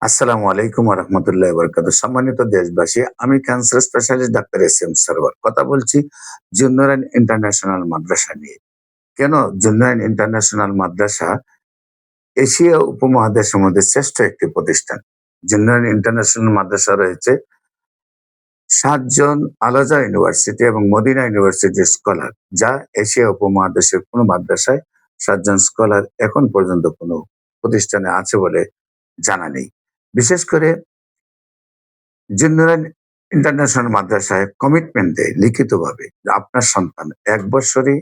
আসসালামু আলাইকুম ওয়া রাহমাতুল্লাহি ওয়া বারাকাতুহু। সম্মানিত দেশবাসী, আমি cancer specialist doctor SM. Sarwar. কথা বলছি জুন্নরান ইন্টারন্যাশনাল মাদ্রাসা নিয়ে। কেন জুন্নরান ইন্টারন্যাশনাল মাদ্রাসা এশিয়া উপমহাদেশের মধ্যে শ্রেষ্ঠ একটি প্রতিষ্ঠান। জুন্নরান ইন্টারন্যাশনাল মাদ্রাসা রয়েছে ৭ জন আল আজহার ইউনিভার্সিটি এবং মদিনা ইউনিভার্সিটির স্কলার, যা এশিয়া উপমহাদেশের কোনো মাদ্রাসায় ৭ জন স্কলার এখন পর্যন্ত কোনো প্রতিষ্ঠানে আছে বলে জানা নেই। বিশেষ করে জুন্নরান ইন্টারন্যাশনাল মাদ্রাসায় কমিটমেন্ট দেয় লিখিতভাবে যে আপনার সন্তান ১ বৎসরেই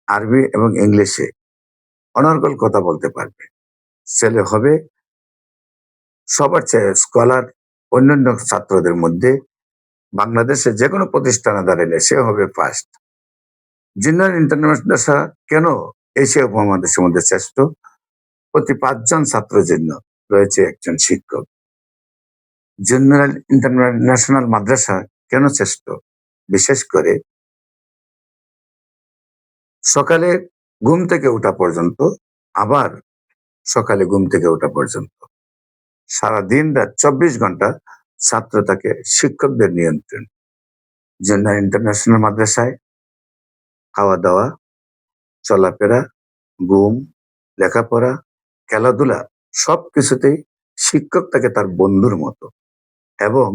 আরবি এবং ইংলিশে অনর্গল কথা বলতে পারবে। ছেলে হবে সবার চেয়ে স্কলার, অন্যান্য ছাত্রদের মধ্যে বাংলাদেশে যেকোনো প্রতিষ্ঠানে দাঁড়ালে সে হবে ফার্স্ট। জুন্নরান ইন্টারন্যাশনাল মাদ্রাসা কেন এশিয়া উপমহাদেশের মধ্যে শ্রেষ্ঠ? প্রতি ৫ জন ছাত্রের জন্য রয়েছে একজন শিক্ষক। জুন্নরান ইন্টারন্যাশনাল মাদ্রাসা কেন শ্রেষ্ঠ? বিশেষ করে সকালে ঘুম থেকে ওঠা পর্যন্ত, আবার সকালে ঘুম থেকে ওঠা পর্যন্ত সারাদিন রাত ২৪ ঘন্টা ছাত্র থাকে শিক্ষকদের নিয়ন্ত্রণ। জুন্নরান ইন্টারন্যাশনাল মাদ্রাসায় খাওয়া দাওয়া, চলাফেরা, ঘুম, লেখাপড়া, খেলাধুলা সবকিছুতেই শিক্ষক থাকে তার বন্ধুর মতো এবং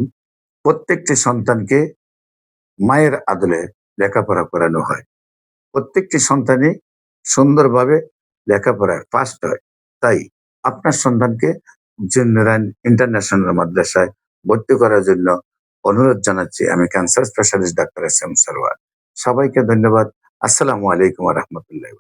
প্রত্যেকটি সন্তানকে মায়ের আদলে লেখাপড়া করানো হয়। প্রত্যেকটি সন্তানই সুন্দরভাবে লেখাপড়ায় ফার্স্ট হয়। তাই আপনার সন্তানকে জুন্নরান ইন্টারন্যাশনাল মাদ্রাসায় ভর্তি করার জন্য অনুরোধ জানাচ্ছি আমি cancer specialist doctor SM. Sarwar. সবাইকে ধন্যবাদ। আসসালামু আলাইকুম ওয়া রাহমাতুল্লাহি।